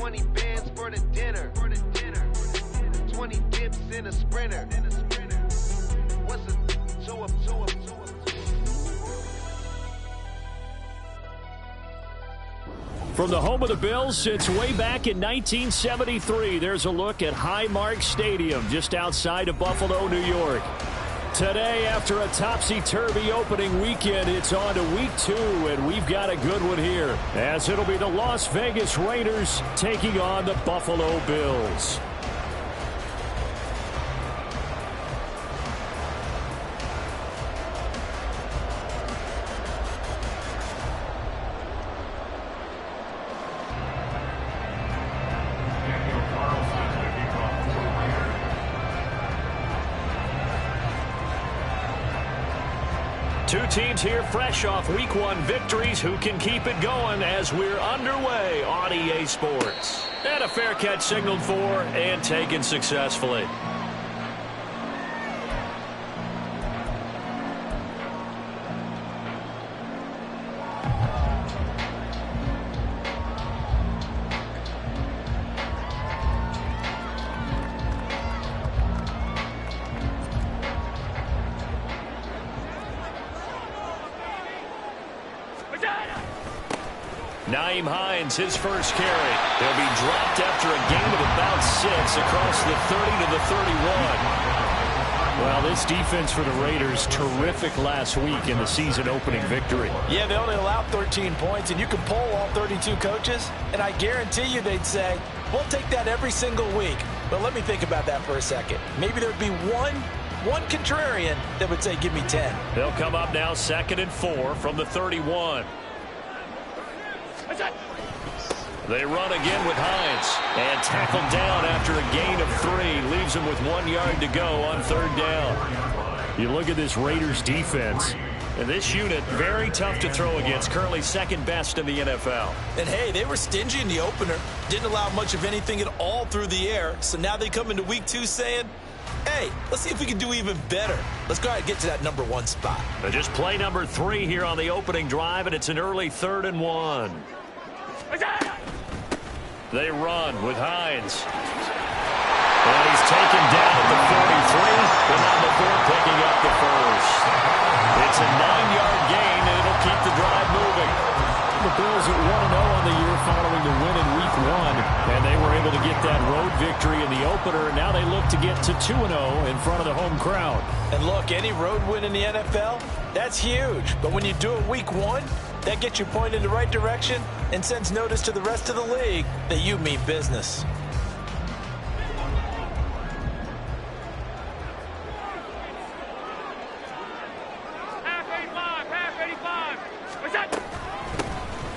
20 bands for the dinner. 20 dips in a sprinter. What's a two up? From the home of the Bills since way back in 1973, there's a look at Highmark Stadium just outside of Buffalo, New York. Today, after a topsy-turvy opening weekend, it's on to week 2, and we've got a good one here, as it'll be the Las Vegas Raiders taking on the Buffalo Bills. Two teams here fresh off Week 1 victories who can keep it going as we're underway on EA Sports. And a fair catch signaled for and taken successfully. Nyheim Hines, his first carry. He'll be dropped after a gain of about 6 across the 30 to the 31. Well, this defense for the Raiders, terrific last week in the season-opening victory. Yeah, they only allowed 13 points, and you can poll all 32 coaches, and I guarantee you they'd say, we'll take that every single week. But let me think about that for a second. Maybe there'd be one contrarian that would say, give me 10. They'll come up now 2nd and 4 from the 31. They run again with Hines, and tackled down after a gain of 3. Leaves him with 1 yard to go on 3rd down. You look at this Raiders defense, and this unit, very tough to throw against, currently 2nd best in the NFL. And hey, they were stingy in the opener, didn't allow much of anything at all through the air, so now they come into week 2 saying, hey, let's see if we can do even better. Let's go ahead and get to that number 1 spot. But just play number 3 here on the opening drive, and it's an early 3rd and 1. They run with Hines. And he's taken down at the 43, but not before picking up the first. It's a 9-yard gain, and it'll keep the drive moving. The Bills at 1-0 on the year following the win in Week 1, and they were able to get that road victory in the opener, and now they look to get to 2-0 in front of the home crowd. And look, any road win in the NFL, that's huge. But when you do it Week 1, that gets you pointed in the right direction and sends notice to the rest of the league that you mean business.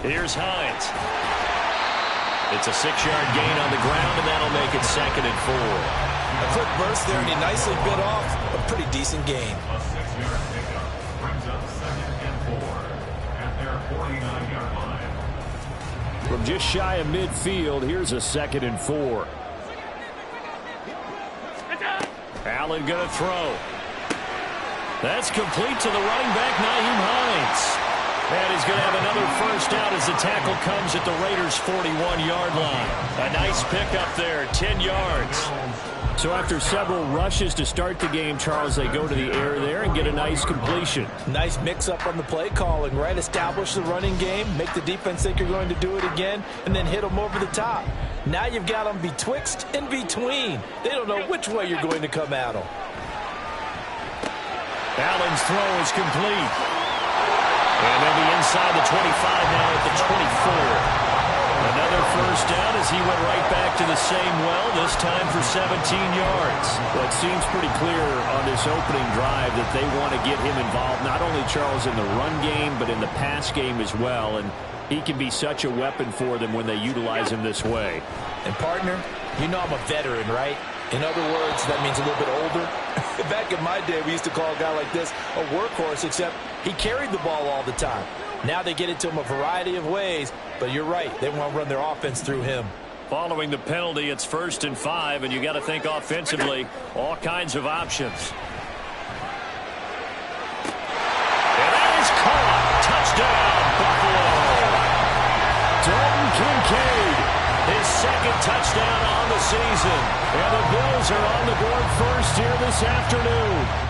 Here's Hines. It's a 6-yard gain on the ground, and that'll make it 2nd and 4. A quick burst there, and he nicely bit off a pretty decent gain. A 6-yard pickup brings up 2nd and 4 at their 49-yard line. From just shy of midfield, here's a 2nd and 4. Allen going to throw. That's complete to the running back, Nyheim Hines. And he's going to have another first down as the tackle comes at the Raiders' 41-yard line. A nice pickup there, 10 yards. So after several rushes to start the game, Charles, they go to the air there and get a nice completion. Nice mix-up on the play calling, right? Establish the running game, make the defense think you're going to do it again, and then hit them over the top. Now you've got them betwixt and between. They don't know which way you're going to come at them. Allen's throw is complete. And they'll be inside the 25 now at the 24. Another first down as he went right back to the same well, this time for 17 yards. Well, it seems pretty clear on this opening drive that they want to get him involved, not only, Charles, in the run game, but in the pass game as well. And he can be such a weapon for them when they utilize him this way. And, partner, you know I'm a veteran, right? In other words, that means a little bit older. Back in my day, we used to call a guy like this a workhorse, except he carried the ball all the time. Now they get it to him a variety of ways, but you're right. They want to run their offense through him. Following the penalty, it's 1st and 5, and you got to think offensively, all kinds of options. And that is caught. Touchdown, Buffalo. Dalton Kincaid, His second touchdown on the season. And the Bills are on the board first here this afternoon.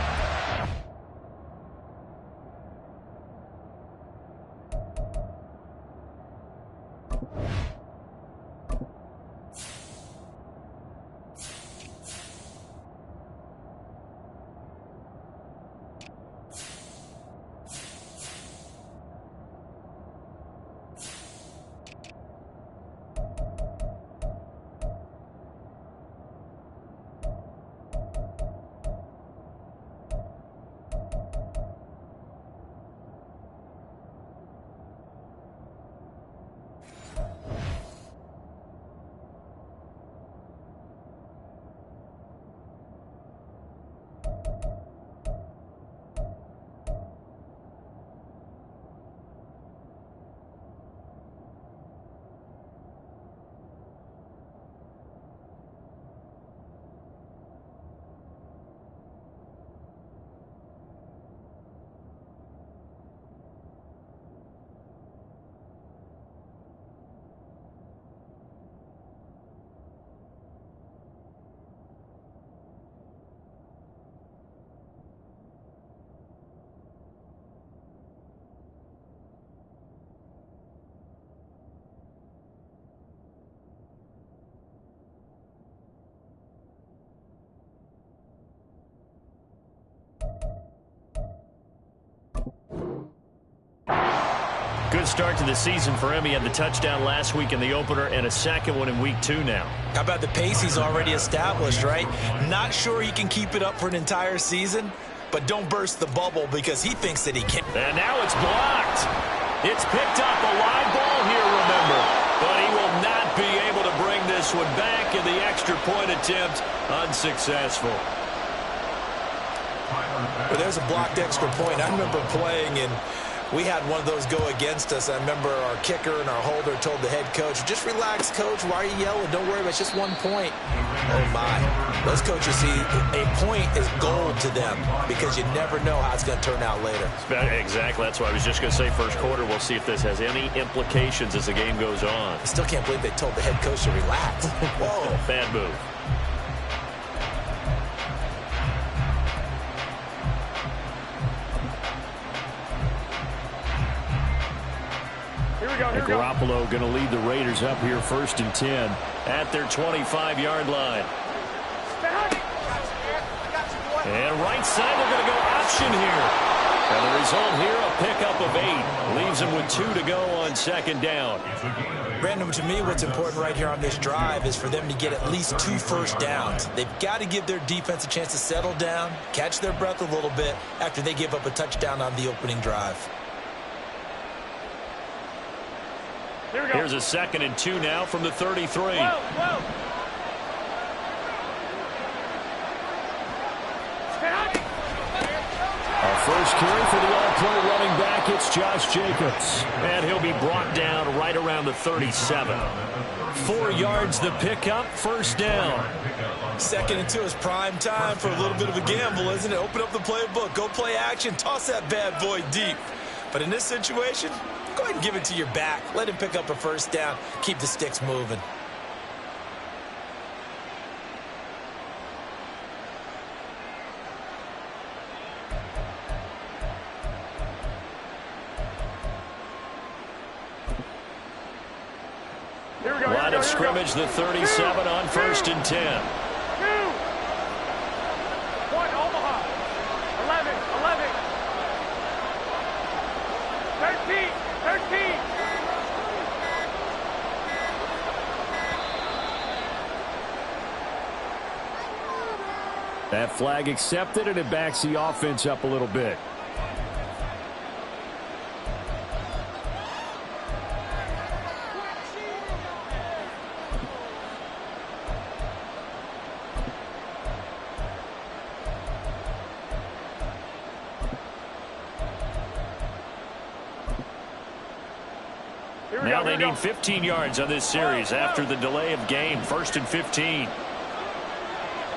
Good start to the season for him. He had the touchdown last week in the opener and a second one in week 2 now. How about the pace he's already established, right? Not sure he can keep it up for an entire season, but don't burst the bubble because he thinks that he can. And now it's blocked. It's picked up, a live ball here, remember. But he will not be able to bring this one back, and the extra point attempt unsuccessful. Well, there's a blocked extra point. I remember playing, and we had one of those go against us. I remember our kicker and our holder told the head coach, just relax, coach. Why are you yelling? Don't worry, it's just 1 point. Oh, my. Those coaches see a point is gold to them because you never know how it's going to turn out later. Exactly. That's why I was just going to say first quarter. We'll see if this has any implications as the game goes on. I still can't believe they told the head coach to relax. Whoa. Bad move. And Garoppolo going to lead the Raiders up here 1st and 10. At their 25-yard line. And right side, they're going to go option here. And the result here, a pickup of 8. Leaves them with 2 to go on 2nd down. Brandon, to me, what's important right here on this drive is for them to get at least 2 first downs. They've got to give their defense a chance to settle down, catch their breath a little bit after they give up a touchdown on the opening drive. Here's a 2nd and 2 now from the 33. Our first carry for the all-pro running back, it's Josh Jacobs. And he'll be brought down right around the 37. 4 yards the pickup, 1st down. 2nd and 2 is prime time for a little bit of a gamble, isn't it? Open up the playbook, go play action, toss that bad boy deep. But in this situation, go ahead and give it to your back. Let him pick up a 1st down. Keep the sticks moving. Line of scrimmage, the 37 on 1st and 10. 2, 1, Omaha. 11, 11. 13, 13. That flag accepted, and it backs the offense up a little bit. Now they need 15 yards on this series after the delay of game. 1st and 15.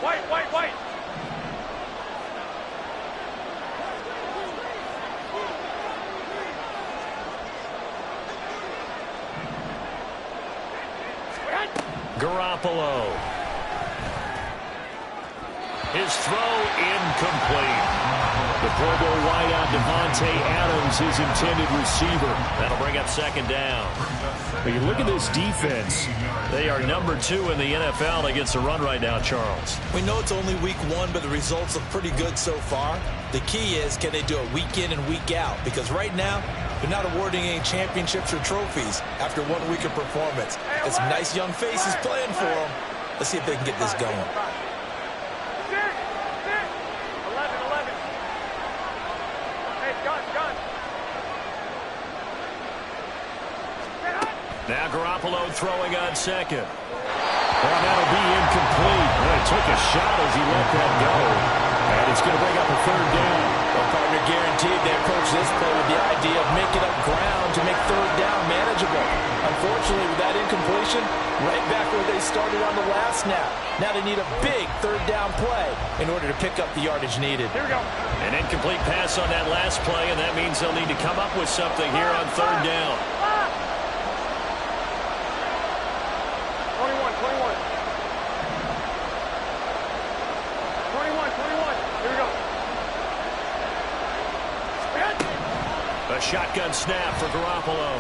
White. Garoppolo. His throw incomplete. The Pro Bowl wideout Devontae Adams, his intended receiver. That'll bring up second down. When you look at this defense, They are number 2 in the NFL against the run right now, Charles. We know it's only week 1, but the results look pretty good so far. The key is, can they do it week in and week out? Because right now, they're not awarding any championships or trophies after 1 week of performance. Got some nice young faces playing for them. Let's see if they can get this going. 11. Hey, gun. Now Garoppolo throwing on second. Well, that'll be incomplete. Well, he took a shot as he let that go. And it's going to bring up a third down. Well, partner, guaranteed they approach this play with the idea of making up ground to make third down manageable. Unfortunately, with that incompletion, right back where they started on the last snap. Now they need a big third down play in order to pick up the yardage needed. Here we go. An incomplete pass on that last play, and that means they'll need to come up with something here on third down. 21. Here we go. A shotgun snap for Garoppolo.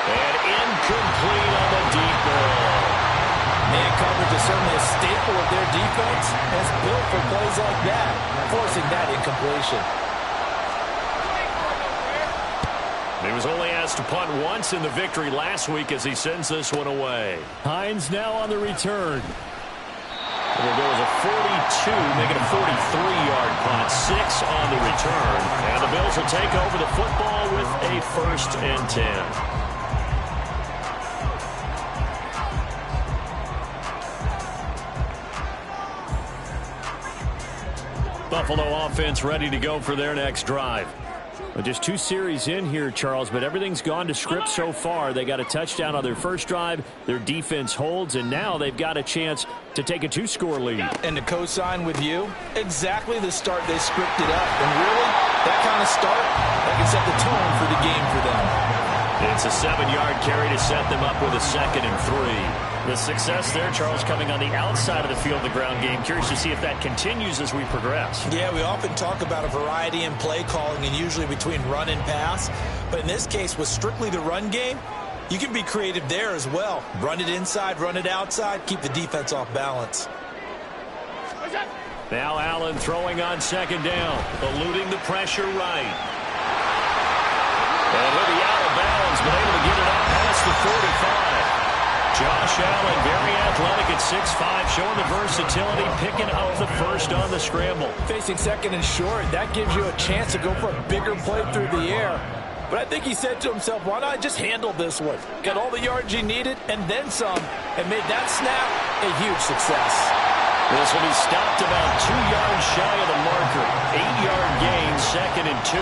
And incomplete on the deep ball. Man coverage is certainly a staple of their defense. It's built for plays like that, forcing that incompletion. He was only asked to punt once in the victory last week as he sends this one away. Hines now on the return. We'll go with a 42, making a 43-yard punt, 6 on the return. And the Bills will take over the football with a 1st and 10. Buffalo offense ready to go for their next drive. Well, just 2 series in here, Charles, but everything's gone to script so far. They got a touchdown on their first drive. Their defense holds, and now they've got a chance to take a 2-score lead. And to co-sign with you, exactly the start they scripted up. And really, that kind of start, that can set the tone for the game for them. It's a 7-yard carry to set them up with a 2nd and 3. The success there, Charles, coming on the outside of the field, the ground game. Curious to see if that continues as we progress. Yeah, we often talk about a variety in play calling and usually between run and pass. But in this case, with strictly the run game, you can be creative there as well. Run it inside, run it outside, keep the defense off balance. Now Allen throwing on 2nd down, eluding the pressure right. And he'll be out of bounds, but able to get it up past the 45. Josh Allen, very athletic at 6'5", showing the versatility, picking up the first on the scramble. Facing 2nd and short, that gives you a chance to go for a bigger play through the air. But I think he said to himself, why not just handle this one? Got all the yards he needed and then some, and made that snap a huge success. This will be stopped about 2 yards shy of the marker. 8-yard gain, 2nd and 2.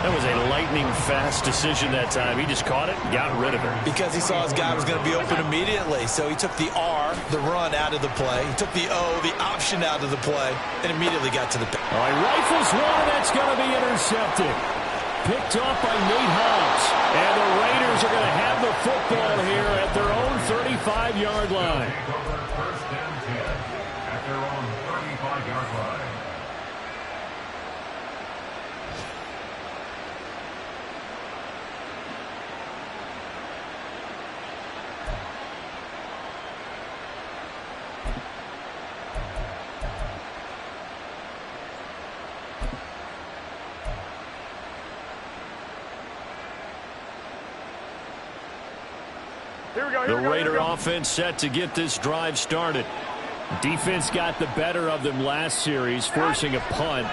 That was a lightning-fast decision that time. He just caught it and got rid of it. Because he saw his guy was going to be open immediately. So he took the R, the run, out of the play. He took the O, the option, out of the play, and immediately got to the pass. All right, rifles one. That's going to be intercepted. Picked off by Nate Hobbs. And the Raiders are going to have the football here at their own 35-yard line. First and 10 at their own 35-yard line. The Raider offense set to get this drive started. Defense got the better of them last series, forcing a punt.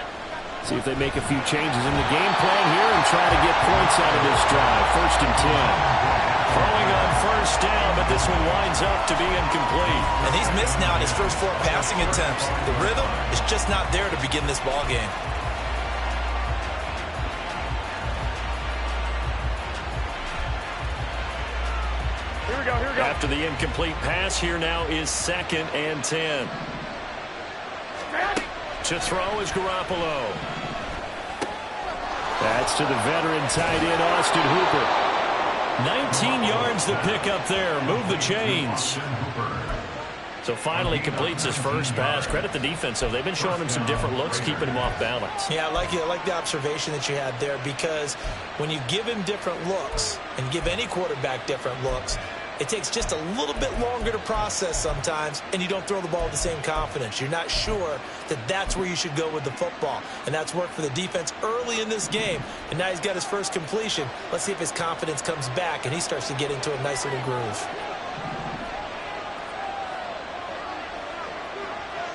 See if they make a few changes in the game plan here and try to get points out of this drive. 1st and 10. Throwing on 1st down, but this one winds up to be incomplete. And he's missed now in his first 4 passing attempts. The rhythm is just not there to begin this ball game. Here we go. After the incomplete pass, here now is 2nd and 10. To throw is Garoppolo. That's to the veteran tight end, Austin Hooper. 19 yards to pick up there. Move the chains. So finally completes his first pass. Credit the defense, though. They've been showing him some different looks, keeping him off balance. Yeah, I like the observation that you had there, because when you give him different looks and give any quarterback different looks, it takes just a little bit longer to process sometimes, and you don't throw the ball with the same confidence. You're not sure that that's where you should go with the football, and that's worked for the defense early in this game, and now he's got his first completion. Let's see if his confidence comes back and he starts to get into a nice little groove.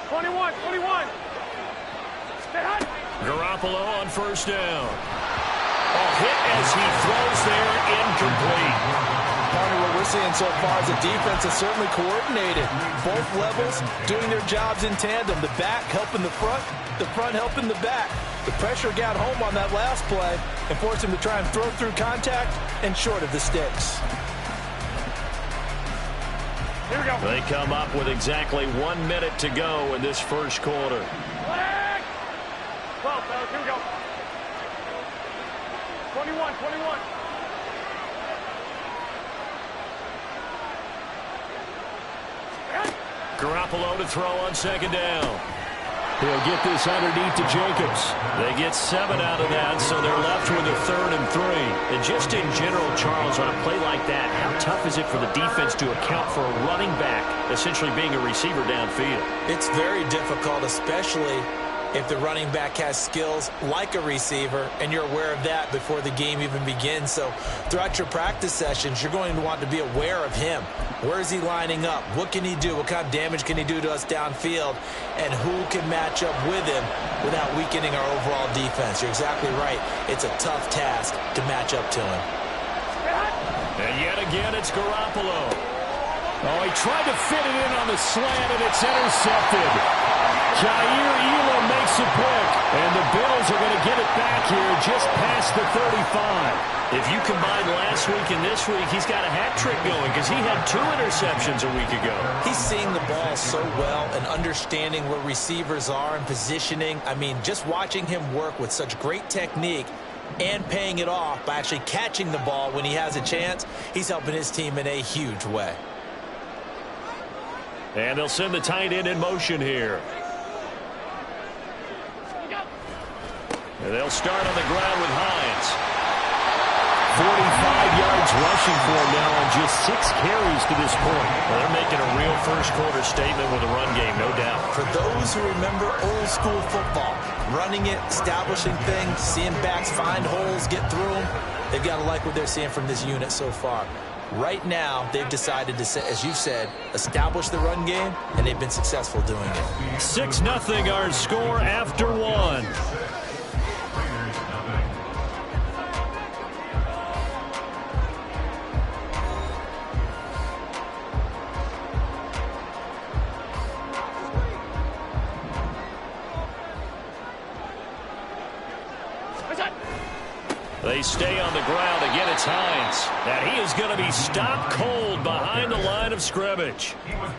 21. Stay hot. Garoppolo on first down. Hit as he throws there, incomplete. Partner, what we're seeing so far is the defense is certainly coordinated. Both levels doing their jobs in tandem. The back helping the front helping the back. The pressure got home on that last play and forced him to try and throw through contact and short of the sticks. Here we go. They come up with exactly 1 minute to go in this first quarter. Flag. 12, fellas. Here we go. 21. Garoppolo to throw on second down. He'll get this underneath to Jacobs. They get 7 out of that, so they're left with a 3rd and 3. And just in general, Charles, on a play like that, how tough is it for the defense to account for a running back essentially being a receiver downfield? It's very difficult, especially if the running back has skills like a receiver, and you're aware of that before the game even begins. So throughout your practice sessions, you're going to want to be aware of him. Where is he lining up? What can he do? What kind of damage can he do to us downfield? And who can match up with him without weakening our overall defense? You're exactly right. It's a tough task to match up to him. And yet again, it's Garoppolo. Oh, he tried to fit it in on the slant, and it's intercepted. Jair Elam makes a pick, and the Bills are going to get it back here just past the 35. If you combine last week and this week, he's got a hat trick going because he had 2 interceptions a week ago. He's seeing the ball so well and understanding where receivers are and positioning. I mean, just watching him work with such great technique and paying it off by actually catching the ball when he has a chance, he's helping his team in a huge way. And they'll send the tight end in motion here. And they'll start on the ground with Hines. 45 yards rushing for him now on just 6 carries to this point. Well, they're making a real first-quarter statement with a run game, no doubt. For those who remember old-school football, running it, establishing things, seeing backs find holes, get through them, they've got to like what they're seeing from this unit so far. Right now, they've decided to, as you said, establish the run game, and they've been successful doing it. 6-0 our score after 1. They stay on the ground. Again, it's Hines. And he is going to be stopped cold behind the line of scrimmage.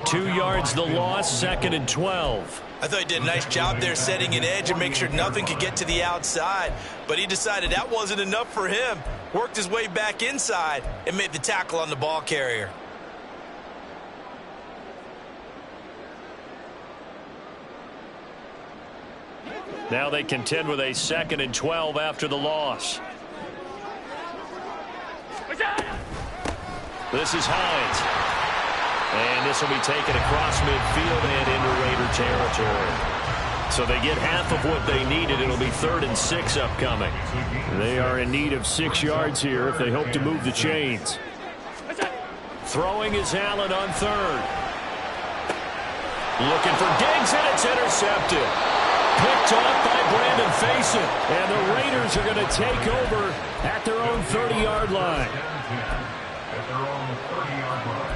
2 yards the loss, 2nd and 12. I thought he did a nice job there setting an edge and make sure nothing could get to the outside. But he decided that wasn't enough for him. Worked his way back inside and made the tackle on the ball carrier. Now they contend with a 2nd and 12 after the loss. This is Hines. And this will be taken across midfield and into Raider territory. So they get half of what they needed. It'll be 3rd and 6 upcoming. They are in need of 6 yards here if they hope to move the chains. Throwing is Allen on 3rd. Looking for Diggs, and it's intercepted. Picked off by Brandon Faison. And the Raiders are going to take over at their own 30-yard line. At their own 30-yard line.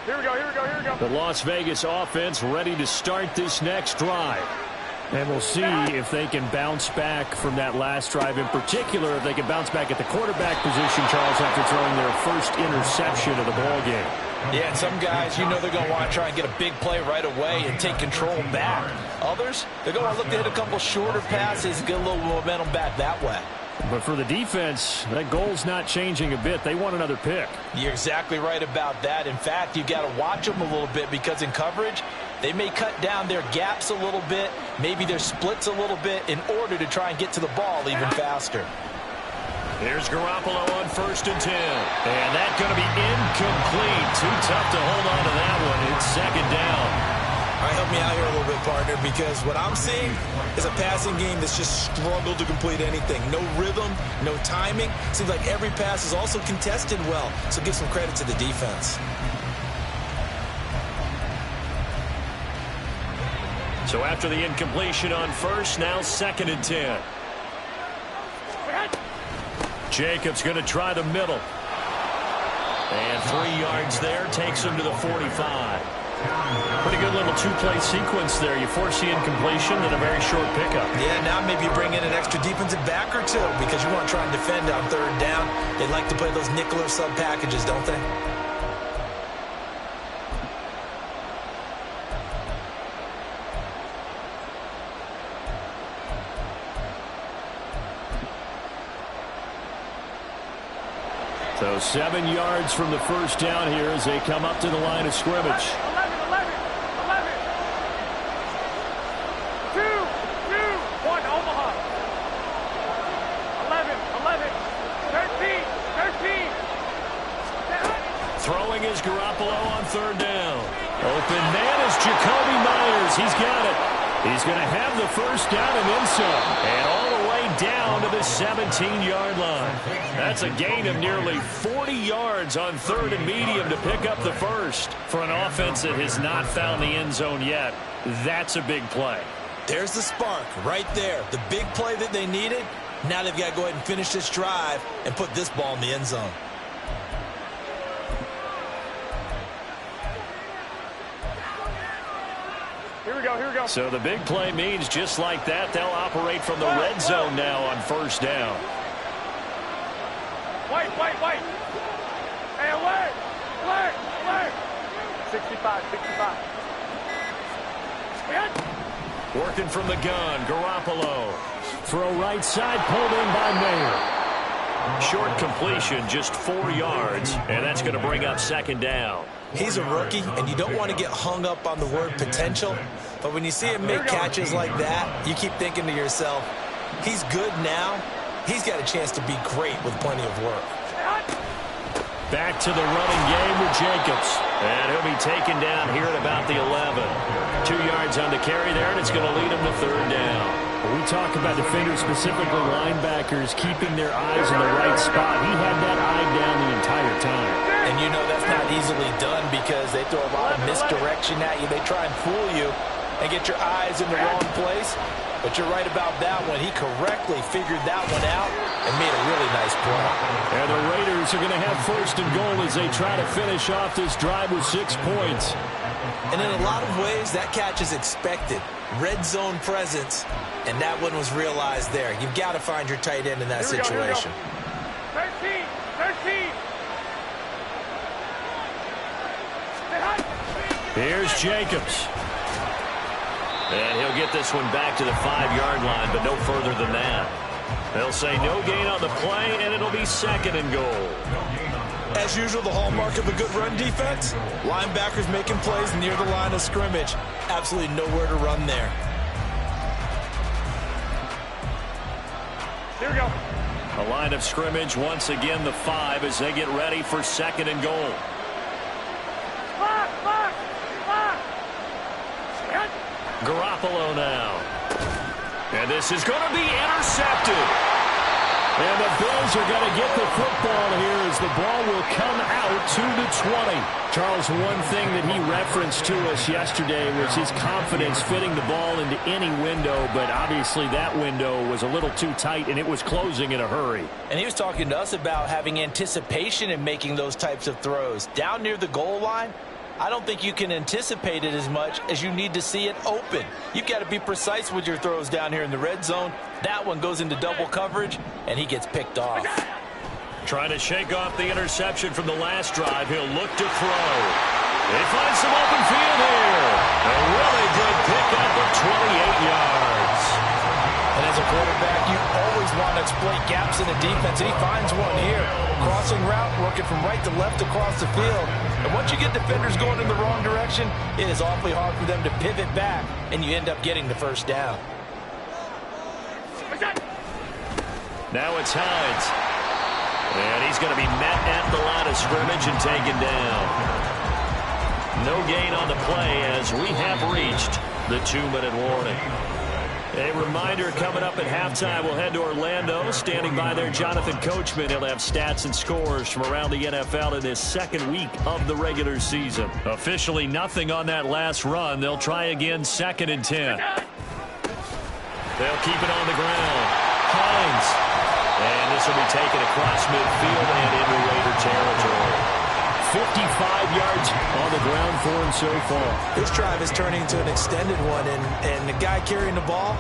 Here we go. The Las Vegas offense ready to start this next drive. And we'll see if they can bounce back from that last drive. In particular, if they can bounce back at the quarterback position, Charles, after throwing their first interception of the ball game. Yeah, and some guys, you know they're going to want to try and get a big play right away and take control back. Others, they're going to look to hit a couple shorter passes and get a little momentum back that way. But for the defense, that goal's not changing a bit. They want another pick. You're exactly right about that. In fact, you've got to watch them a little bit because in coverage, they may cut down their gaps a little bit, maybe their splits a little bit in order to try and get to the ball even faster. Here's Garoppolo on 1st and 10. And that's going to be incomplete. Too tough to hold on to that one. It's 2nd down. All right, help me out here a little bit, partner, because what I'm seeing is a passing game that's just struggled to complete anything. No rhythm, no timing. Seems like every pass is also contested well, so give some credit to the defense. So after the incompletion on 1st, now 2nd and 10. Jacobs going to try the middle. And 3 yards there takes him to the 45. Pretty good little two-play sequence there. You force the incompletion, then a very short pickup. Yeah, now maybe you bring in an extra defensive back or two because you want to try and defend on 3rd down. They like to play those nickel or sub packages, don't they? So 7 yards from the 1st down here as they come up to the line of scrimmage. 2-2-1 Omaha. 13. Throwing is Garoppolo on 3rd down. Open man is Jacoby Myers. He's got it. He's going to have the 1st down and then some. And all the way down to the 17-yard line. That's a gain of nearly 40 yards on 3rd and medium to pick up the 1st. For an offense that has not found the end zone yet, that's a big play. There's the spark right there. The big play that they needed. Now they've got to go ahead and finish this drive and put this ball in the end zone. Here we go, here we go. So the big play means just like that, they'll operate from the red zone now on 1st down. Wait. Hey, alert. 65. Working from the gun, Garoppolo. Throw right side, pulled in by Mayer. Short completion, just 4 yards, and that's going to bring up 2nd down. He's a rookie, and you don't want to get hung up on the word potential. But when you see him make catches like that, you keep thinking to yourself, he's good now. He's got a chance to be great with plenty of work. Back to the running game with Jacobs. And he'll be taken down here at about the 11. 2 yards on the carry there, and it's going to lead him to 3rd down. When we talk about defenders, specifically linebackers, keeping their eyes in the right spot, he had that eye down the entire time. And you know that's not easily done because they throw a lot of misdirection at you. They try and fool you and get your eyes in the wrong place. But you're right about that one. He correctly figured that one out and made a really nice play. And the Raiders are going to have 1st and goal as they try to finish off this drive with 6 points. And in a lot of ways, that catch is expected. Red zone presence, and that one was realized there. You've got to find your tight end in that situation. 13. Here's Jacobs. And he'll get this one back to the 5-yard line, but no further than that. They'll say no gain on the play, and it'll be 2nd and goal. As usual, the hallmark of a good run defense, linebackers making plays near the line of scrimmage. Absolutely nowhere to run there. Here we go. A line of scrimmage, once again the 5 as they get ready for 2nd and goal. Garoppolo now. And this is going to be intercepted. And the Bills are going to get the football here as the ball will come out to the 20. Charles, one thing that he referenced to us yesterday was his confidence fitting the ball into any window, but obviously that window was a little too tight and it was closing in a hurry. And he was talking to us about having anticipation in making those types of throws. Down near the goal line, I don't think you can anticipate it as much as you need to see it open. You've got to be precise with your throws down here in the red zone. That one goes into double coverage, and he gets picked off. Trying to shake off the interception from the last drive. He'll look to throw. They find some open field here. A really good pickup of 28 yards. And as a quarterback, you always want to exploit gaps in the defense, and he finds one here. Crossing route, working from right to left across the field. And once you get defenders going in the wrong direction, it is awfully hard for them to pivot back, and you end up getting the first down. Now it's Hines. And he's going to be met at the line of scrimmage and taken down. No gain on the play as we have reached the 2-minute warning. A reminder coming up at halftime, we'll head to Orlando. Standing by there, Jonathan Coachman. He'll have stats and scores from around the NFL in this second week of the regular season. Officially nothing on that last run. They'll try again 2nd and 10. They'll keep it on the ground. Hines. And this will be taken across midfield and into Raider territory. 55 yards on the ground for him so far. This drive is turning into an extended one, and the guy carrying the ball,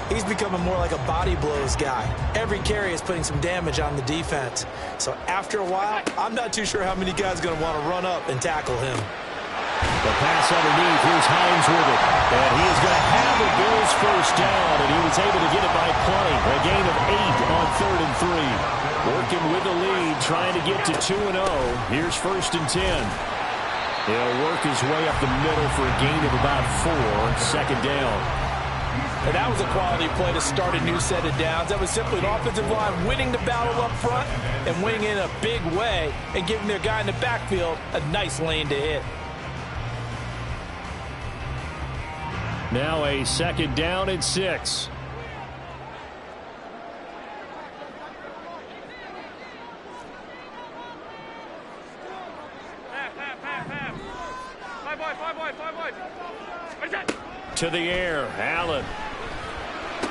he's becoming more like a body blows guy. Every carry is putting some damage on the defense. So after a while, I'm not too sure how many guys are going to want to run up and tackle him. The pass underneath. Here's Hines with it. And he is going to have the Bills first down, and he was able to get it by plenty. A gain of 8 on 3rd and 3. Working with the lead, trying to get to 2-0. Here's 1st and 10. He'll work his way up the middle for a gain of about 4 on 2nd down. And that was a quality play to start a new set of downs. That was simply an offensive line winning the battle up front and winning in a big way and giving their guy in the backfield a nice lane to hit. Now a 2nd down and 6. To the air, Allen. Oh,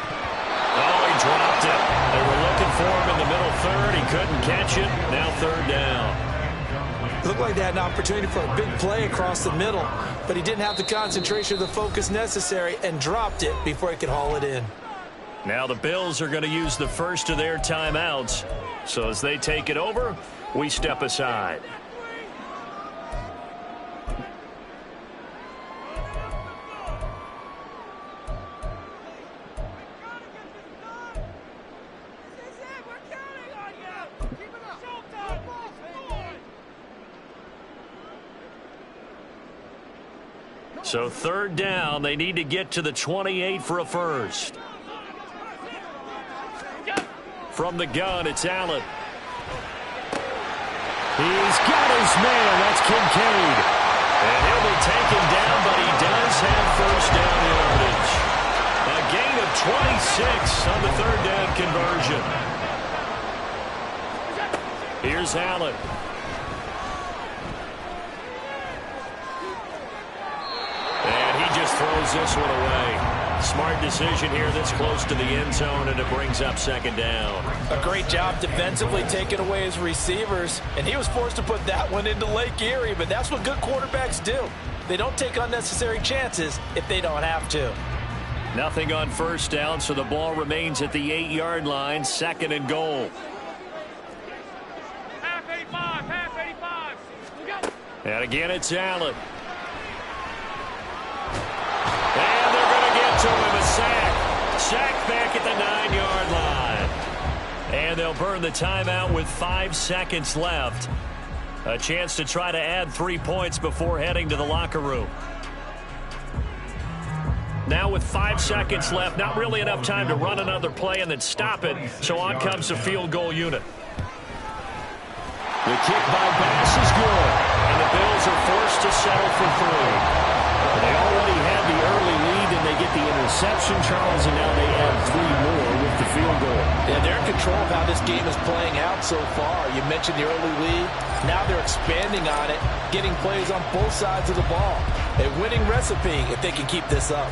he dropped it. They were looking for him in the middle 3rd. He couldn't catch it. Now 3rd down. Looked like they had an opportunity for a big play across the middle, but he didn't have the concentration or the focus necessary and dropped it before he could haul it in. Now the Bills are going to use the first of their timeouts. So as they take it over, we step aside. So 3rd down, they need to get to the 28 for a first. From the gun, it's Allen. He's got his man. That's Kincaid. And he'll be taken down, but he does have first down yardage. A gain of 26 on the 3rd down conversion. Here's Allen. Throws this one away. Smart decision here this close to the end zone, and it brings up 2nd down. A great job defensively taking away his receivers, and he was forced to put that one into Lake Erie, but that's what good quarterbacks do. They don't take unnecessary chances if they don't have to. Nothing on first down, so the ball remains at the 8-yard line, 2nd and goal. Half 85. And again, it's Allen. And they're going to get to him, a sack. Sack back at the 9-yard line. And they'll burn the timeout with 5 seconds left. A chance to try to add 3 points before heading to the locker room. Now with 5 seconds left, not really enough time to run another play and then stop it. So on comes the field goal unit. The kick by Bass is good. And the Bills are forced to settle for 3. They already had the early lead, and they get the interception, Charles, and now they add 3 more with the field goal. Yeah, they're in control of how this game is playing out so far. You mentioned the early lead. Now they're expanding on it, getting plays on both sides of the ball. A winning recipe if they can keep this up.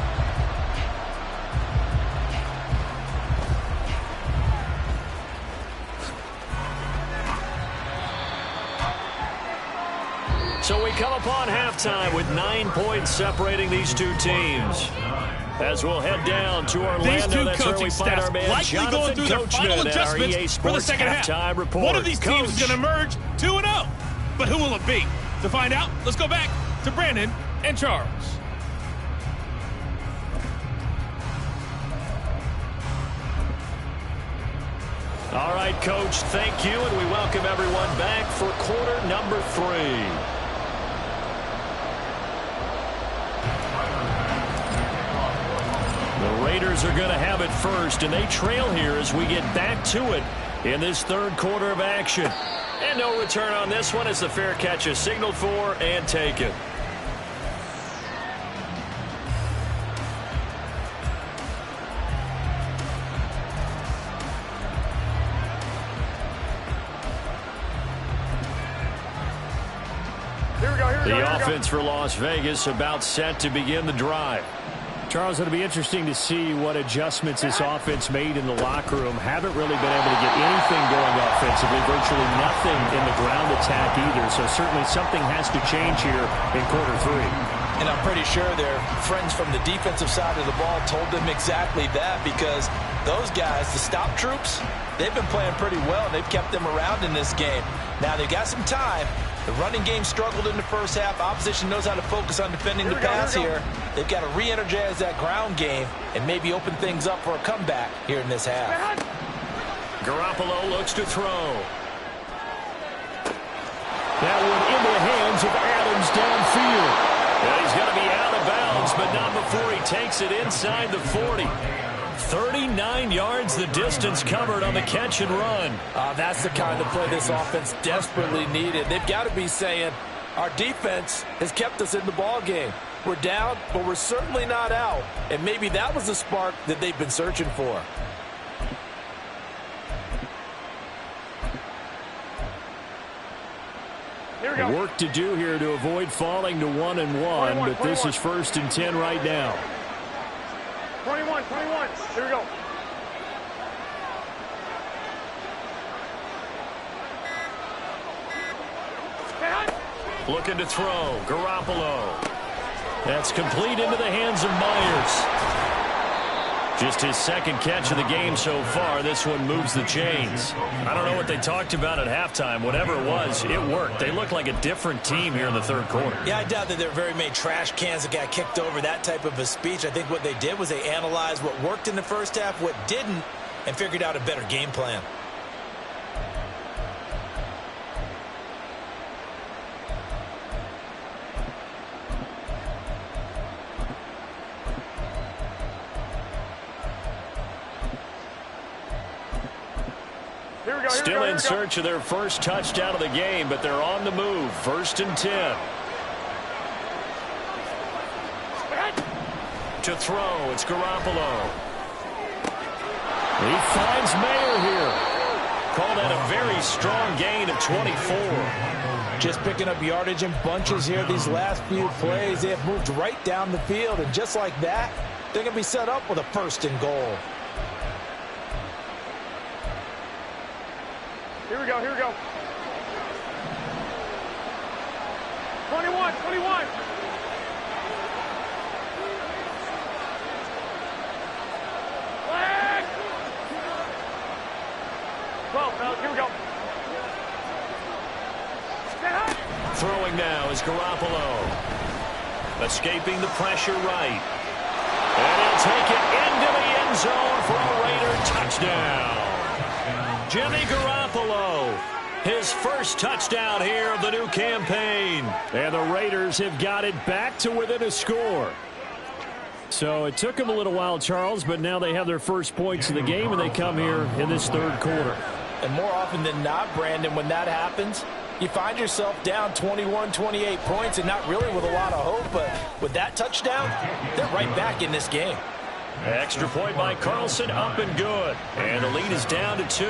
So we come upon halftime with 9 points separating these two teams. As we'll head down to Orlando, These two that's where we coaching find our staffs man likely going Jonathan through their final Coachman at our adjustments EA for the Sports second half. halftime report. One of these teams is Coach. going to emerge 2-0. But who will it be? To find out, let's go back to Brandon and Charles. All right, Coach, thank you, and we welcome everyone back for quarter number 3. The Raiders are going to have it first, and they trail here as we get back to it in this third quarter of action. And no return on this one as the fair catch is signaled for and taken. The offense for Las Vegas about set to begin the drive. Charles, it'll be interesting to see what adjustments this offense made in the locker room. Haven't really been able to get anything going offensively, virtually nothing in the ground attack either. So certainly something has to change here in quarter 3. And I'm pretty sure their friends from the defensive side of the ball told them exactly that, because those guys, the stop troops, they've been playing pretty well. They've kept them around in this game. Now they've got some time. The running game struggled in the first half. Opposition knows how to focus on defending the pass here. They've got to re-energize that ground game and maybe open things up for a comeback here in this half. Garoppolo looks to throw. That one in the hands of Adams downfield. And he's going to be out of bounds, but not before he takes it inside the 40. 39 yards the distance covered on the catch and run. That's the kind of play this offense desperately needed. They've got to be saying, our defense has kept us in the ball game. We're down, but we're certainly not out. And maybe that was the spark that they've been searching for. Work to do here to avoid falling to 1-1, but this is 1st and 10 right now. 21. Here we go. Looking to throw. Garoppolo. That's complete into the hands of Myers. Just his second catch of the game so far. This one moves the chains. I don't know what they talked about at halftime. Whatever it was, it worked. They look like a different team here in the third quarter. Yeah, I doubt that there are very many trash cans that got kicked over, that type of a speech. I think what they did was they analyzed what worked in the first half, what didn't, and figured out a better game plan. Still in search of their first touchdown of the game, but they're on the move. 1st and 10. To throw, it's Garoppolo. He finds Mayer here. Call that a very strong gain of 24. Just picking up yardage in bunches here these last few plays. They have moved right down the field, and just like that, they're going to be set up with a 1st and goal. Here we go. 21. Flag! 12, fellas, here we go. Throwing now is Garoppolo. Escaping the pressure right. And he'll take it into the end zone for a Raider touchdown. Jimmy Garoppolo, his first touchdown here of the new campaign. And the Raiders have got it back to within a score. So it took them a little while, Charles, but now they have their first points of the game, and they come here in this third quarter. And more often than not, Brandon, when that happens, you find yourself down 21, 28 points and not really with a lot of hope. But with that touchdown, they're right back in this game. Extra point by Carlson, up and good. And the lead is down to 2.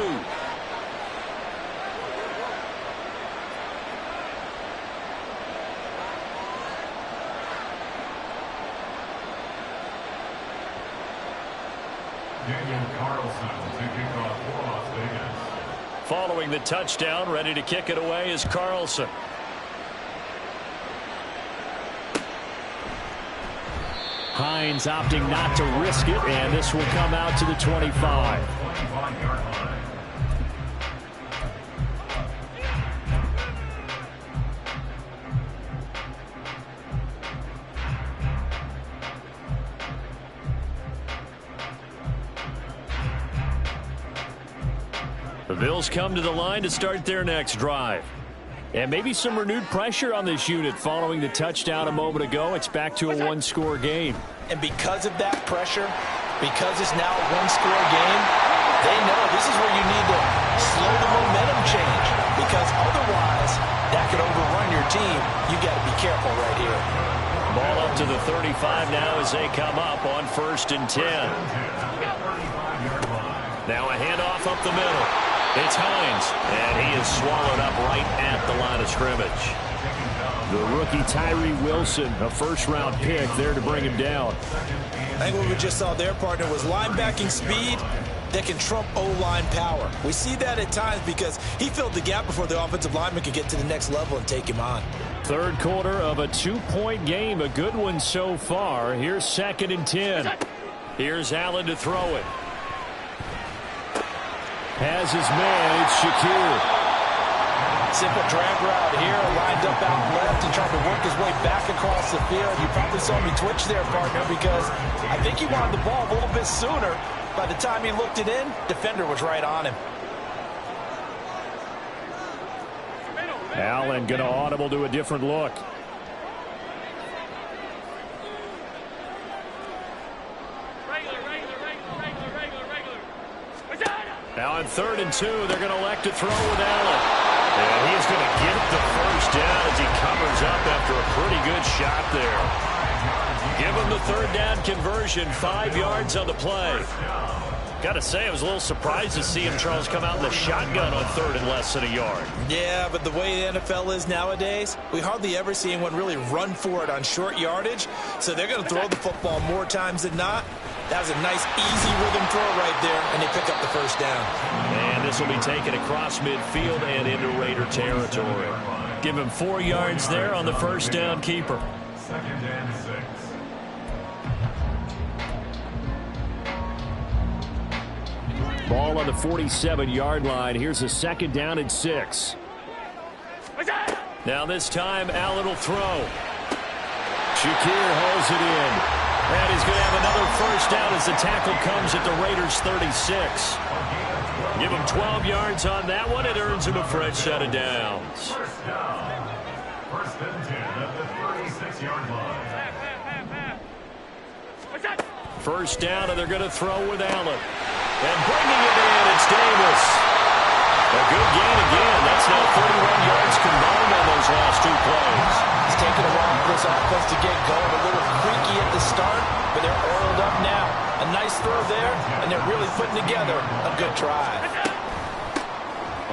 Daniel Carlson to kick off for Las Vegas. Following the touchdown, ready to kick it away is Carlson. Hines opting not to risk it, and this will come out to the 25. The Bills come to the line to start their next drive. And maybe some renewed pressure on this unit following the touchdown a moment ago. It's back to a one-score game. And because of that pressure, because it's now a one-score game, they know this is where you need to slow the momentum change. Because otherwise, that could overrun your team. You got to be careful right here. Ball up to the 35 now as they come up on 1st and 10. Now a handoff up the middle. It's Hines, and he is swallowed up right at the line of scrimmage. The rookie Tyree Wilson, a first-round pick, there to bring him down. I think what we just saw their partner was linebacking speed that can trump O-line power. We see that at times because he filled the gap before the offensive lineman could get to the next level and take him on. Third quarter of a 2-point game, a good one so far. Here's 2nd and 10. Here's Allen to throw it. Has his man, it's Shakir. Simple drag route here, lined up out left and trying to work his way back across the field. You probably saw me twitch there, partner, because I think he wanted the ball a little bit sooner. By the time he looked it in, defender was right on him. Allen going to audible to a different look. Now on 3rd and 2, they're going to elect to throw with Allen. And he's going to get the first down as he covers up after a pretty good shot there. Give him the 3rd down conversion, 5 yards on the play. Got to say, I was a little surprised to see him, Charles, come out in the shotgun on 3rd and less than a yard. Yeah, but the way the NFL is nowadays, we hardly ever see anyone really run for it on short yardage. So they're going to throw the football more times than not. That was a nice, easy rhythm throw right there, and they pick up the first down. And this will be taken across midfield and into Raider territory. Give him 4 yards there on the first down keeper. 2nd and 6. Ball on the 47-yard line. Here's a 2nd down and 6. Now this time, Allen will throw. Shakir holds it in. And he's going to have another first down as the tackle comes at the Raiders' 36. Give him 12 yards on that one. It earns him a fresh set of downs. First down. 1st and 10 at the 36-yard line. First down, and they're going to throw with Allen. And bringing it in, it's Davis. A good gain again. That's now 31 yards combined on those last 2 plays. It's taken a while for this offense to get going. A little creaky at the start, but they're oiled up now. A nice throw there, and they're really putting together a good drive.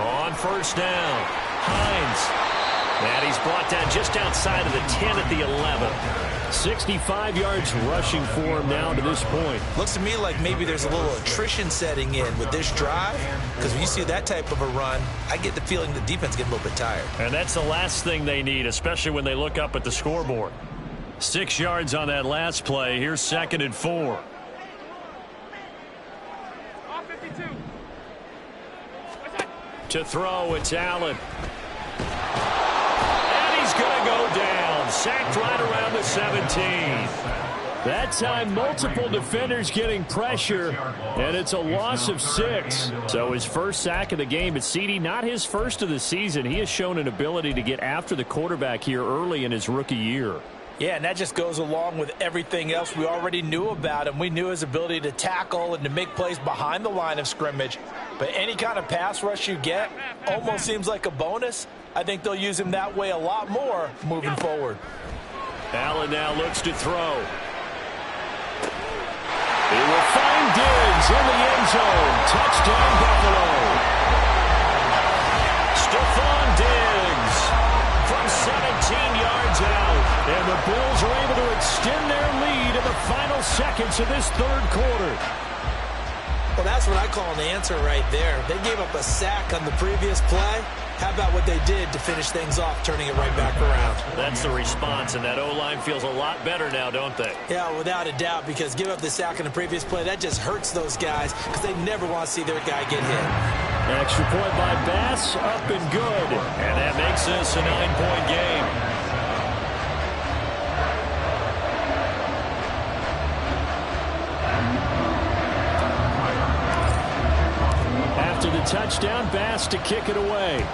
On first down, Hines. And he's brought down just outside of the 10 at the 11. 65 yards rushing for him now to this point. Looks to me like maybe there's a little attrition setting in with this drive, because when you see that type of a run, I get the feeling the defense gets a little bit tired. And that's the last thing they need, especially when they look up at the scoreboard. 6 yards on that last play. Here's 2nd and 4. To throw, it's Allen. And he's going to go down. Sacked right around the 17. That time, multiple defenders getting pressure, and it's a loss of 6. So his first sack of the game, but CD, not his first of the season. He has shown an ability to get after the quarterback here early in his rookie year. Yeah, and that just goes along with everything else we already knew about him. We knew his ability to tackle and to make plays behind the line of scrimmage. But any kind of pass rush you get almost seems like a bonus. I think they'll use him that way a lot more moving forward. Allen now looks to throw. He will find Diggs in the end zone. Touchdown, Buffalo. Stephon Diggs from 17 yards out. And the Bills are able to extend their lead in the final seconds of this third quarter. Well, that's what I call an answer right there. They gave up a sack on the previous play. How about what they did to finish things off, turning it right back around? That's the response, and that O-line feels a lot better now, don't they? Yeah, without a doubt, because give up the sack in the previous play, that just hurts those guys because they never want to see their guy get hit. Extra point by Bass, up and good. And that makes this a 9-point game. After the touchdown, Bass to kick it away.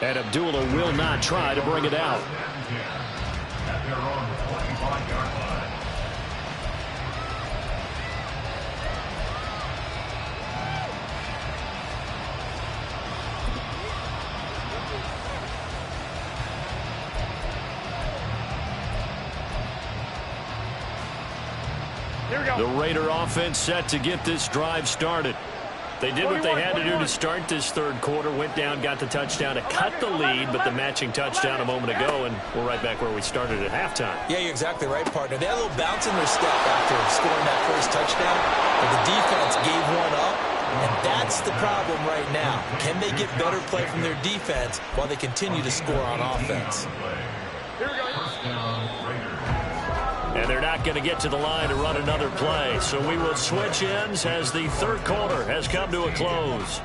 And Abdullah will not try to bring it out. At their own 25-yard line. Here we go. The Raider offense set to get this drive started. They did what they had to do to start this third quarter. Went down, got the touchdown to cut the lead, but the matching touchdown a moment ago, and we're right back where we started at halftime. Yeah, you're exactly right, partner. They had a little bounce in their step after scoring that first touchdown, but the defense gave one up, and that's the problem right now. Can they get better play from their defense while they continue to score on offense? Here we go. And they're not going to get to the line to run another play. So we will switch ends as the third quarter has come to a close.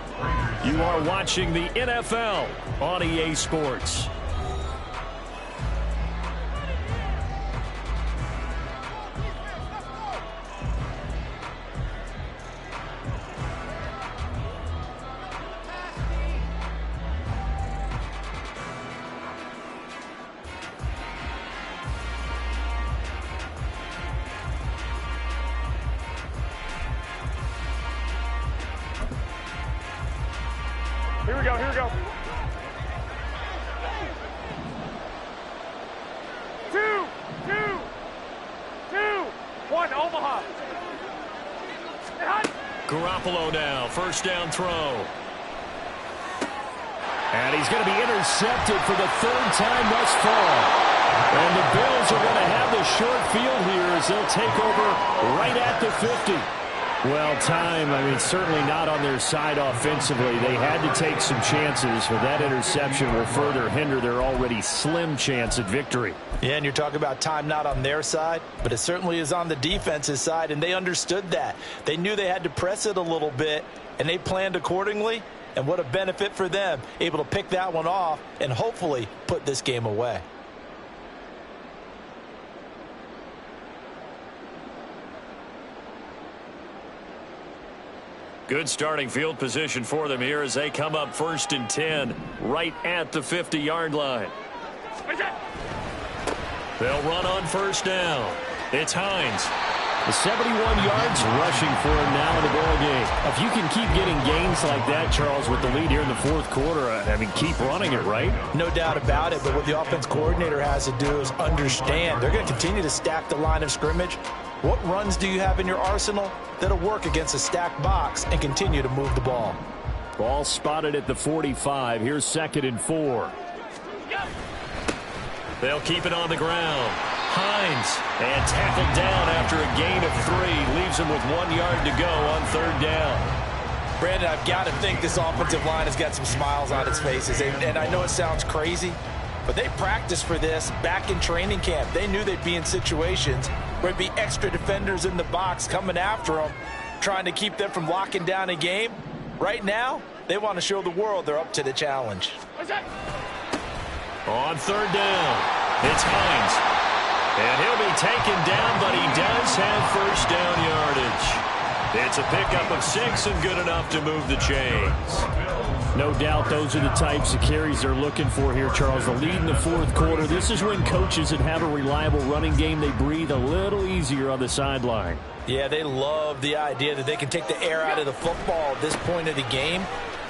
You are watching the NFL on EA Sports. Here we go. Here we go. 2, 1, Omaha. Garoppolo now, first down throw. And he's going to be intercepted for the third time thus far. And the Bills are going to have the short field here as they'll take over right at the 50. Well, certainly not on their side offensively. They had to take some chances, but that interception will further hinder their already slim chance at victory. Yeah, and you're talking about time not on their side, but it certainly is on the defense's side, and they understood that. They knew they had to press it a little bit, and they planned accordingly, and what a benefit for them, able to pick that one off and hopefully put this game away. Good starting field position for them here as they come up 1st and 10 right at the 50-yard line. They'll run on first down. It's Hines. The 71 yards rushing for him now in the ball game. If you can keep getting gains like that, Charles, with the lead here in the fourth quarter, keep running it, right? No doubt about it, but what the offense coordinator has to do is understand. They're going to continue to stack the line of scrimmage. What runs do you have in your arsenal that'll work against a stacked box and continue to move the ball? Ball spotted at the 45. Here's 2nd and 4. They'll keep it on the ground. Hines, and tackled down after a gain of 3. Leaves him with 1 yard to go on 3rd down. Brandon, I've got to think this offensive line has got some smiles on its faces. And I know it sounds crazy, but they practiced for this back in training camp. They knew they'd be in situations where there'd be extra defenders in the box coming after them, trying to keep them from locking down a game. Right now, they want to show the world they're up to the challenge. On 3rd down, it's Hines. And he'll be taken down, but he does have first down yardage. It's a pickup of 6 and good enough to move the chains. No doubt those are the types of carries they're looking for here, Charles. The lead in the fourth quarter. This is when coaches that have a reliable running game, they breathe a little easier on the sideline. Yeah, they love the idea that they can take the air out of the football at this point of the game.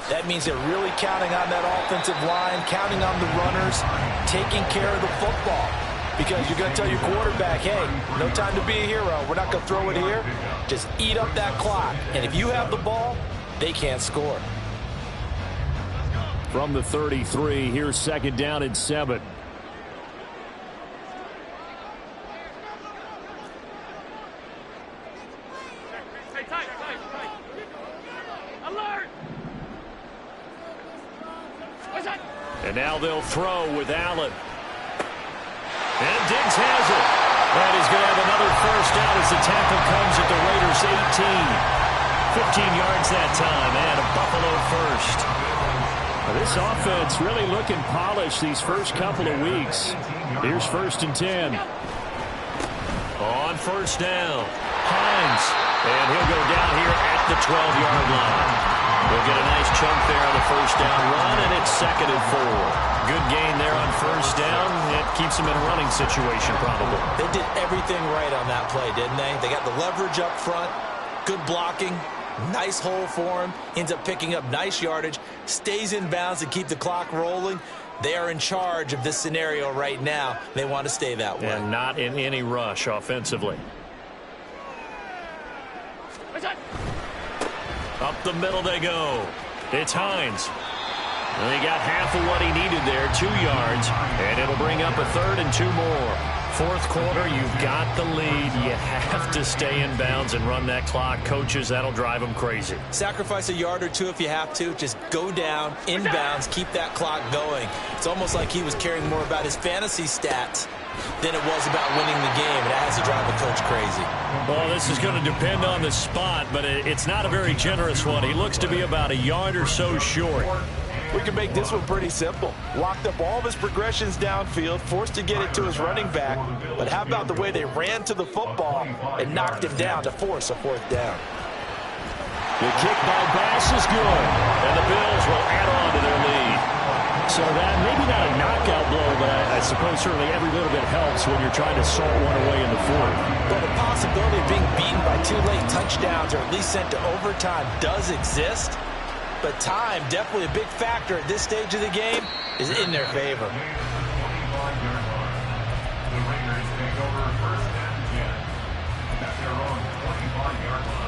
That means they're really counting on that offensive line, counting on the runners, taking care of the football. Because you're going to tell your quarterback, hey, no time to be a hero. We're not going to throw it here. Just eat up that clock. And if you have the ball, they can't score. From the 33, here's 2nd down and 7. Hey, tight. And now they'll throw with Allen. And Diggs has it. And he's going to have another first down as the tackle comes at the Raiders' 18. 15 yards that time, and a Buffalo first. Now this offense really looking polished these first couple of weeks. Here's 1st and 10. On first down, Hines. And he'll go down here at the 12-yard line. We'll get a nice chunk there on the first down run, and it's 2nd and 4. Good gain there on first down. It keeps them in a running situation, probably. They did everything right on that play, didn't they? They got the leverage up front, good blocking, nice hole for him, ends up picking up nice yardage, stays in bounds to keep the clock rolling. They are in charge of this scenario right now. They want to stay that way. And not in any rush offensively. Up the middle they go. It's Hines. And he got half of what he needed there, 2 yards, and it'll bring up a 3rd and 2 more. 4th quarter, you've got the lead. You have to stay in bounds and run that clock. Coaches, that'll drive them crazy. Sacrifice a yard or two if you have to. Just go down, in bounds, keep that clock going. It's almost like he was caring more about his fantasy stats than it was about winning the game. That has to drive a coach crazy. Well, this is going to depend on the spot, but it's not a very generous one. He looks to be about a yard or so short. We can make this one pretty simple. Locked up all of his progressions downfield, forced to get it to his running back. But how about the way they ran to the football and knocked him down to force a 4th down? The kick by Bass is good, and the Bills will add on to their lead. So that maybe not a knockout blow, but I suppose certainly every little bit helps when you're trying to salt one away in the 4th. Well, the possibility of being beaten by 2 late touchdowns or at least sent to overtime does exist. But time, definitely a big factor at this stage of the game, is in their favor. The Raiders take over 1st and 10 at their own 25-yard line.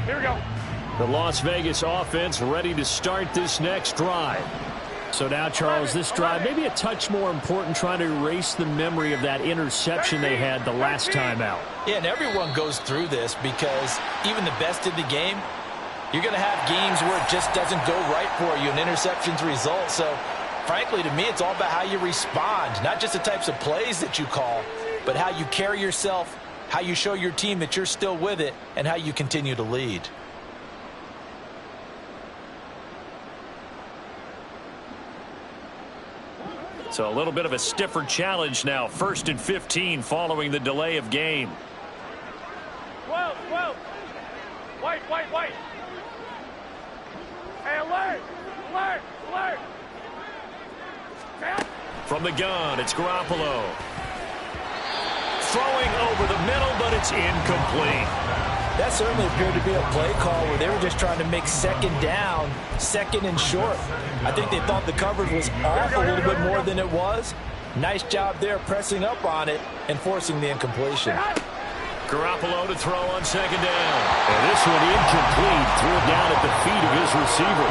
Here we go. The Las Vegas offense ready to start this next drive. So now, Charles, this drive maybe a touch more important, trying to erase the memory of that interception they had the last time out. Yeah, and everyone goes through this because even the best in the game, you're going to have games where it just doesn't go right for you, and interceptions result. So, frankly, to me, it's all about how you respond, not just the types of plays that you call, but how you carry yourself, how you show your team that you're still with it, and how you continue to lead. So a little bit of a stiffer challenge now. 1st and 15 following the delay of game. 12. Wait. Hey, alert. From the gun, it's Garoppolo. Throwing over the middle, but it's incomplete. That certainly appeared to be a play call where they were just trying to make 2nd down, 2nd and short. I think they thought the coverage was off a little bit more than it was. Nice job there pressing up on it and forcing the incompletion. Garoppolo to throw on 2nd down. And this one incomplete. Threw it down at the feet of his receiver.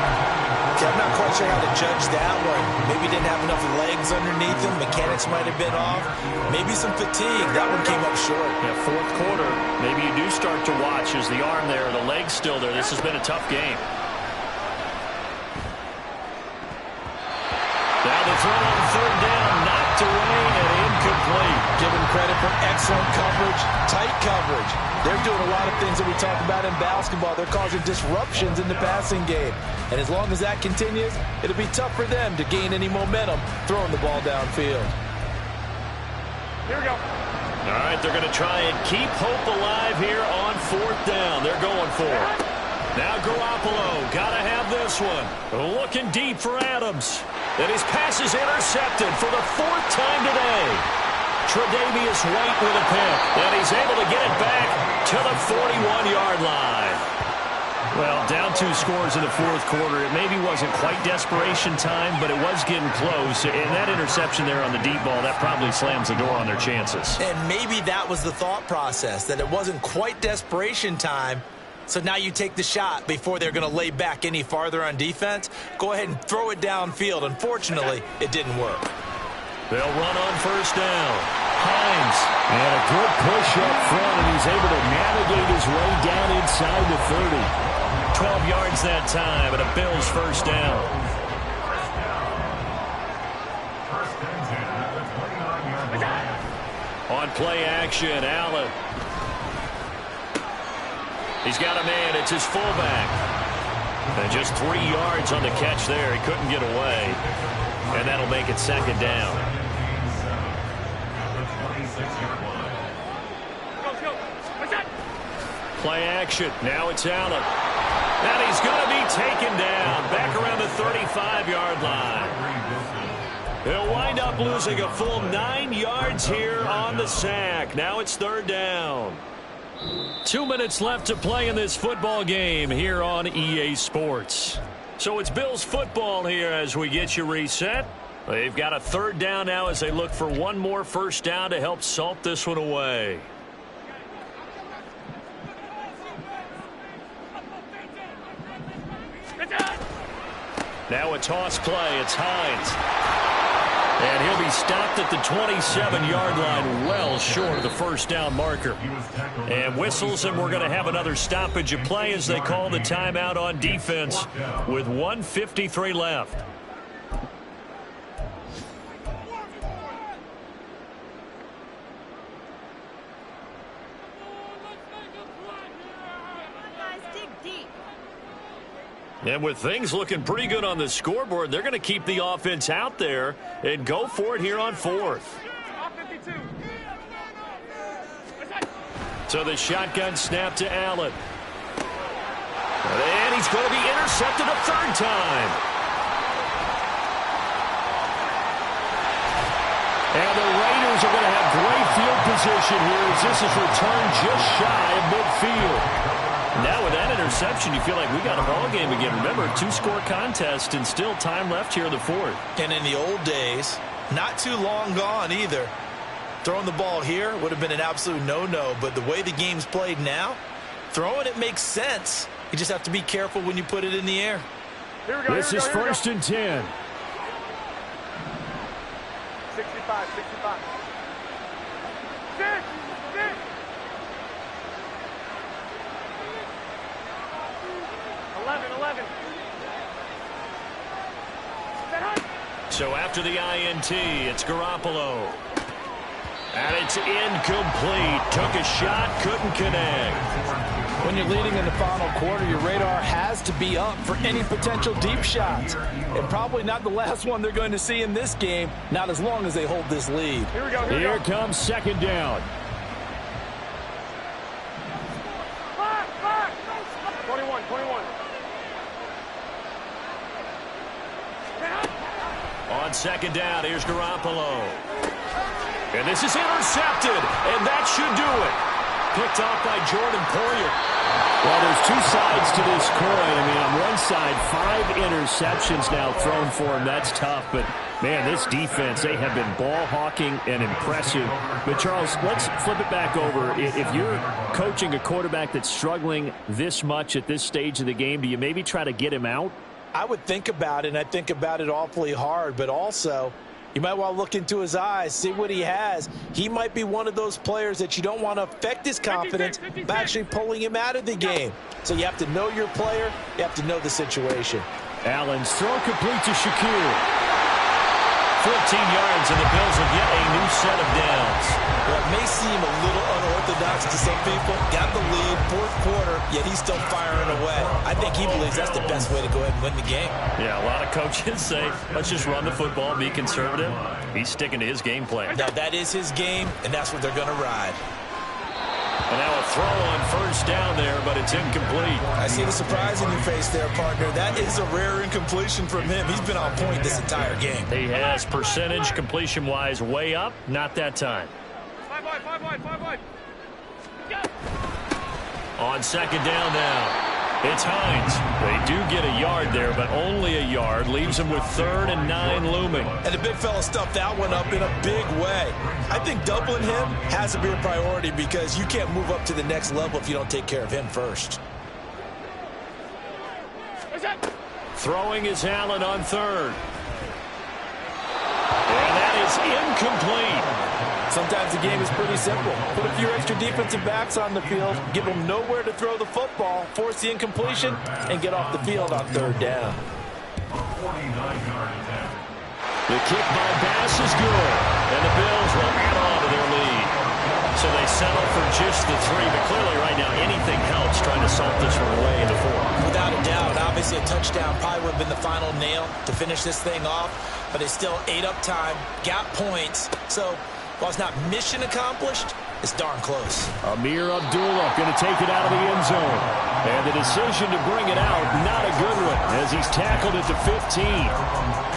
Okay, I'm not quite sure how to judge that one. Maybe didn't have enough legs underneath him. Mechanics might have been off. Maybe some fatigue. That one came up short. Yeah, 4th quarter, maybe you do start to watch as the arm there, the leg's still there. This has been a tough game. Now the throw on 3rd down, knocked away and incomplete. Give him credit for excellent coverage, tight coverage. They're doing a lot of things that we talk about in basketball. They're causing disruptions in the passing game. And as long as that continues, it'll be tough for them to gain any momentum throwing the ball downfield. Here we go. All right, they're going to try and keep hope alive here on 4th down. They're going for it. Now Garoppolo, got to have this one. Looking deep for Adams. And his pass is intercepted for the 4th time today. Tre'Davious White with a pick. And he's able to get it back to the 41-yard line. Well, down 2 scores in the fourth quarter. It maybe wasn't quite desperation time, but it was getting close. And that interception there on the deep ball, that probably slams the door on their chances. And maybe that was the thought process, that it wasn't quite desperation time. So now you take the shot before they're going to lay back any farther on defense. Go ahead and throw it downfield. Unfortunately, it didn't work. They'll run on first down. Hines. And a good push up front, and he's able to navigate his way down inside the 30. 12 yards that time, and a Bills first down. On play action, Allen. He's got a man. It's his fullback. And just 3 yards on the catch there. He couldn't get away. And that'll make it second down. Play action. Now it's Allen. And he's going to be taken down. Back around the 35-yard line. He'll wind up losing a full 9 yards here on the sack. Now it's third down. 2 minutes left to play in this football game here on EA Sports. So it's Bills football here as we get you reset. They've got a third down now as they look for one more first down to help salt this one away. Now a toss play. It's Hines. And he'll be stopped at the 27-yard line, well short of the first down marker. And whistles, and we're going to have another stoppage of play as they call the timeout on defense with 1:53 left. And with things looking pretty good on the scoreboard, they're going to keep the offense out there and go for it here on fourth. So the shotgun snap to Allen. And he's going to be intercepted a third time. And the Raiders are going to have great field position here as this is returned just shy of midfield. Now with that interception, you feel like we got a ball game again. Remember, 2-score contest and still time left here in the fourth. And in the old days, not too long gone either. Throwing the ball here would have been an absolute no-no, but the way the game's played now, throwing it makes sense. You just have to be careful when you put it in the air. This is first and 10. 65. 6. 11. So after the INT, it's Garoppolo. And it's incomplete. Took a shot, couldn't connect. When you're leading in the final quarter, your radar has to be up for any potential deep shots. And probably not the last one they're going to see in this game, not as long as they hold this lead. Here comes second down. 21. On second down, here's Garoppolo. And this is intercepted, and that should do it. Picked off by Jordan Poyer. Well, there's two sides to this coin. I mean, on one side, 5 interceptions now thrown for him. That's tough, but, man, this defense, they have been ball hawking and impressive. But, Charles, let's flip it back over. If you're coaching a quarterback that's struggling this much at this stage of the game, do you maybe try to get him out? I would think about it, and I think about it awfully hard, but also you might want to look into his eyes, see what he has. He might be one of those players that you don't want to affect his confidence by actually pulling him out of the game. So you have to know your player. You have to know the situation. Allen's throw complete to Shakir. 14 yards, and the Bills will get a new set of downs. Well, it may seem a little unorthodox to some people. Got the lead, fourth quarter, yet he's still firing away. I think he believes that's the best way to go ahead and win the game. Yeah, a lot of coaches say, let's just run the football, be conservative. He's sticking to his game plan. Now, that is his game, and that's what they're going to ride. And now a throw on first down there, but it's incomplete. I see the surprise in your face there, partner. That is a rare incompletion from him. He's been on point this entire game. He has percentage completion-wise way up. Not that time. 5 wide. On second down now. It's Hines. They do get a yard there, but only a yard. Leaves them with 3rd and 9 looming. And the big fella stuffed that one up in a big way. I think doubling him has to be a priority because you can't move up to the next level if you don't take care of him first. Throwing is Allen on 3rd. And that is incomplete. Sometimes the game is pretty simple. Put a few extra defensive backs on the field, give them nowhere to throw the football, force the incompletion, and get off the field on 3rd down. The kick by Bass is good, and the Bills will add on to their lead. So they settle for just the 3, but clearly right now anything helps trying to salt this one away in the 4th. Without a doubt, obviously a touchdown probably would have been the final nail to finish this thing off, but it's still ate up time, got points, so while it's not mission accomplished, it's darn close. Amir Abdullah going to take it out of the end zone. And the decision to bring it out, not a good one, as he's tackled at the 15.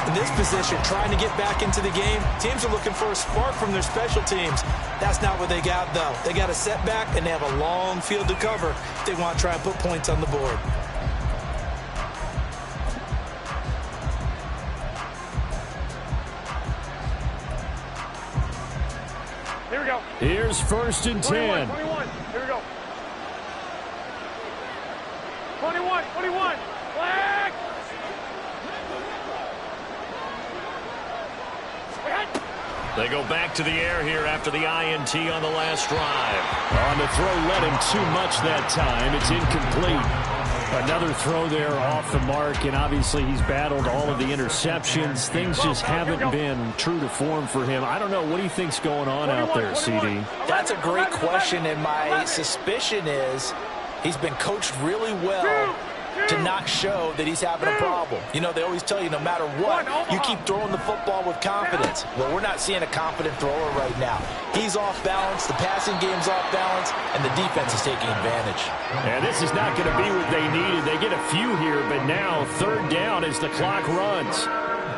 In this position, trying to get back into the game, teams are looking for a spark from their special teams. That's not what they got, though. They got a setback, and they have a long field to cover if they want to try and put points on the board. Here we go. Here's 1st and 10. 21. Here we go. 21. Flag. They go back to the air here after the INT on the last drive. On the throw, led him too much that time. It's incomplete. Another throw there off the mark, and obviously he's battled all of the interceptions. Things just haven't been true to form for him. I don't know. What do you think's going on out there, CD? That's a great question, and my suspicion is he's been coached really well to not show that he's having a problem. You know, they always tell you no matter what, you keep throwing the football with confidence. Well, we're not seeing a confident thrower right now. He's off balance, the passing game's off balance, and the defense is taking advantage. And this is not going to be what they needed. They get a few here, but now 3rd down as the clock runs.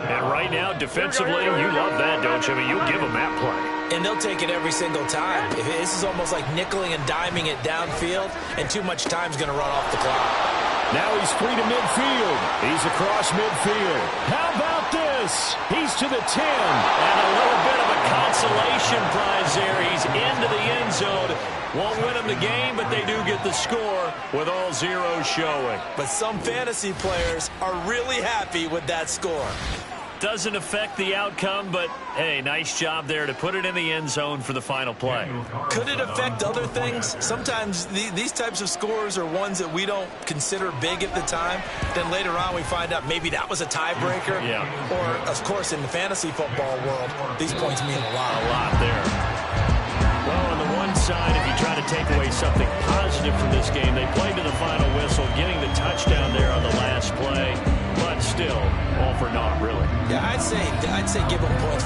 And right now, defensively, you love that, don't you? I mean, you'll give them that play. And they'll take it every single time. This is almost like nickeling and diming it downfield, and too much time's going to run off the clock. Now he's free to midfield. He's across midfield. How about this? He's to the 10. And a little bit of a consolation prize there. He's into the end zone. Won't win them the game, but they do get the score with all zeros showing. But some fantasy players are really happy with that score. Doesn't affect the outcome, but, hey, nice job there to put it in the end zone for the final play. Could it affect other things? Sometimes these types of scores are ones that we don't consider big at the time. Then later on we find out maybe that was a tiebreaker. Yeah. Or, of course, in the fantasy football world, these points mean a lot. A lot there. Well, on the one side, if you try to take away something positive from this game, they played to the final whistle, getting the touchdown there on the last play. But still, all for naught, really. Yeah, I'd say give them points for